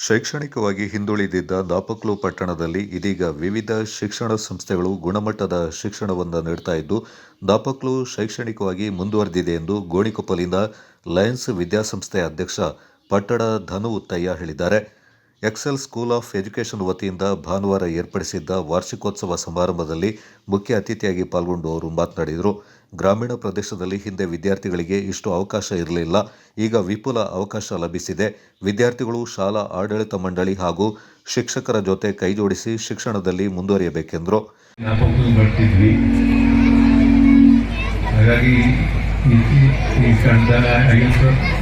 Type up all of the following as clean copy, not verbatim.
ಶೈಕ್ಷಣಿಕವಾಗಿ ಹಿಂದುಳಿದಿದ್ದ ನಾಪಕ್ಲು ಪಟ್ಟಣದಲ್ಲಿ ಇದೀಗ ವಿವಿಧ ಶಿಕ್ಷಣ ಸಂಸ್ಥೆಗಳು ಗುಣಮಟ್ಟದ ಶಿಕ್ಷಣವನ್ನು ನೀಡ್ತಾ ಇದ್ದು, ನಾಪಕ್ಲು ಶೈಕ್ಷಣಿಕವಾಗಿ ಮುಂದುವರೆದಿದೆ ಎಂದು ಗೋಣಿಕೊಪ್ಪಲಿನ ಲಯನ್ಸ್ ವಿದ್ಯಾಸಂಸ್ಥೆ ಅಧ್ಯಕ್ಷ ಪಟ್ಟಣ ಧನು ಉತ್ತಯ್ಯ ಹೇಳಿದ್ದಾರೆ. ಎಕ್ಸೆಲ್ ಸ್ಕೂಲ್ ಆಫ್ ಎಜುಕೇಷನ್ ವತಿಯಿಂದ ಭಾನುವಾರ ಏರ್ಪಡಿಸಿದ್ದ ವಾರ್ಷಿಕೋತ್ಸವ ಸಮಾರಂಭದಲ್ಲಿ ಮುಖ್ಯ ಅತಿಥಿಯಾಗಿ ಪಾಲ್ಗೊಂಡು ಅವರು ಮಾತನಾಡಿದರು. ಗ್ರಾಮೀಣ ಪ್ರದೇಶದಲ್ಲಿ ಹಿಂದೆ ವಿದ್ಯಾರ್ಥಿಗಳಿಗೆ ಇಷ್ಟು ಅವಕಾಶ ಇರಲಿಲ್ಲ. ಈಗ ವಿಪುಲ ಅವಕಾಶ ಲಭಿಸಿದೆ. ವಿದ್ಯಾರ್ಥಿಗಳು ಶಾಲಾ ಆಡಳಿತ ಮಂಡಳಿ ಹಾಗೂ ಶಿಕ್ಷಕರ ಜೊತೆ ಕೈಜೋಡಿಸಿ ಶಿಕ್ಷಣದಲ್ಲಿ ಮುಂದುವರಿಯಬೇಕೆಂದರು. ಹಾಗಾಗಿ ಈ ಕಳೆದ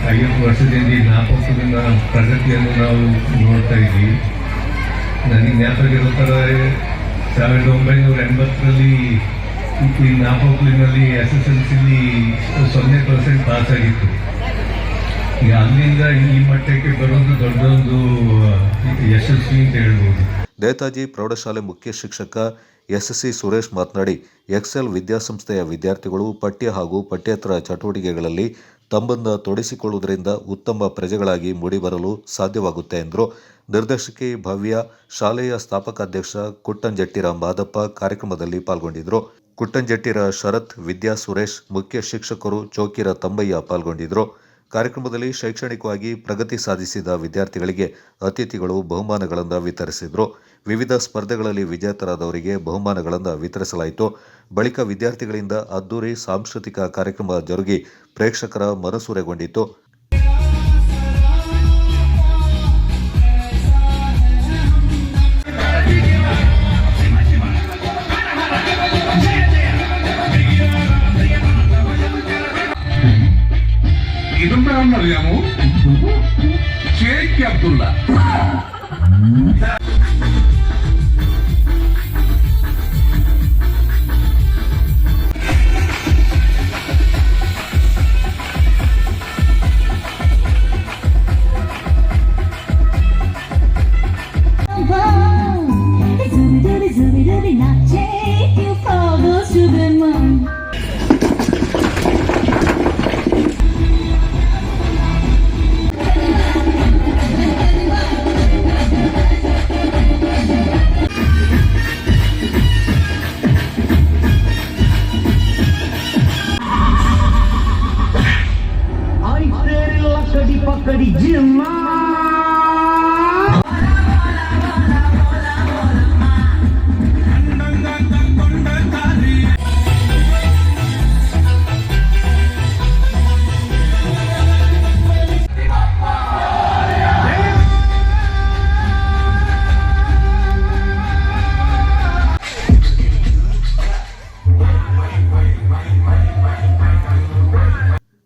50 ವರ್ಷದಿಂದ ಈ ನಾಪಕ್ಲಿನ ಪ್ರಗತಿಯನ್ನು ನಾವು ನೋಡ್ತಾ ಇದ್ದೀವಿ. ನನಗೆ ಜ್ಞಾಪಕ ಇರೋ ಥರ 1980ರಲ್ಲಿ ಈ ನಾಪಕ್ಲಿನಲ್ಲಿ SSLCಲಿ 0% ಪಾಸ್ ಆಗಿತ್ತು. ಈಗ ಅಲ್ಲಿಂದ ಈ ಮಟ್ಟಕ್ಕೆ ಬರೋದು ದೊಡ್ಡದೊಂದು ಯಶಸ್ವಿ ಅಂತ ಹೇಳ್ಬೋದು. ನೇತಾಜಿ ಪ್ರೌಢಶಾಲೆ ಮುಖ್ಯ ಶಿಕ್ಷಕ SC ಸುರೇಶ್ ಮಾತನಾಡಿ, ಎಕ್ಸೆಲ್ ವಿದ್ಯಾಸಂಸ್ಥೆಯ ವಿದ್ಯಾರ್ಥಿಗಳು ಪಠ್ಯ ಹಾಗೂ ಪಠ್ಯೇತರ ಚಟುವಟಿಕೆಗಳಲ್ಲಿ ತಮ್ಮನ್ನು ತೊಡಗಿಸಿಕೊಳ್ಳುವುದರಿಂದ ಉತ್ತಮ ಪ್ರಜೆಗಳಾಗಿ ಮೂಡಿಬರಲು ಸಾಧ್ಯವಾಗುತ್ತೆ ಎಂದರು. ನಿರ್ದೇಶಕಿ ಭವ್ಯ, ಶಾಲೆಯ ಸ್ಥಾಪಕಾಧ್ಯಕ್ಷ ಕುಟ್ಟಂಜೆಟ್ಟಿರ ಮಾದಪ್ಪ ಕಾರ್ಯಕ್ರಮದಲ್ಲಿ ಪಾಲ್ಗೊಂಡಿದ್ದರು. ಕುಟ್ಟಂಜೆಟ್ಟಿರ ಶರತ್, ವಿದ್ಯಾ ಸುರೇಶ್, ಮುಖ್ಯ ಶಿಕ್ಷಕರು ಚೌಕಿರ ತಮ್ಮಯ್ಯ ಪಾಲ್ಗೊಂಡಿದ್ದರು. ಕಾರ್ಯಕ್ರಮದಲ್ಲಿ ಶೈಕ್ಷಣಿಕವಾಗಿ ಪ್ರಗತಿ ಸಾಧಿಸಿದ ವಿದ್ಯಾರ್ಥಿಗಳಿಗೆ ಅತಿಥಿಗಳು ಬಹುಮಾನಗಳನ್ನು ವಿತರಿಸಿದರು. ವಿವಿಧ ಸ್ಪರ್ಧೆಗಳಲ್ಲಿ ವಿಜೇತರಾದವರಿಗೆ ಬಹುಮಾನಗಳನ್ನು ವಿತರಿಸಲಾಯಿತು. ಬಳಿಕ ವಿದ್ಯಾರ್ಥಿಗಳಿಂದ ಅದ್ದೂರಿ ಸಾಂಸ್ಕೃತಿಕ ಕಾರ್ಯಕ್ರಮ ಜರುಗಿ ಪ್ರೇಕ್ಷಕರ ಮನಸೂರೆಗೊಂಡಿತು. Mariamo Sheikh Abdullah. Pakadi Jima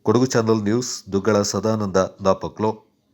Kodagu channel news, Duggala Sadananda, Napoklu.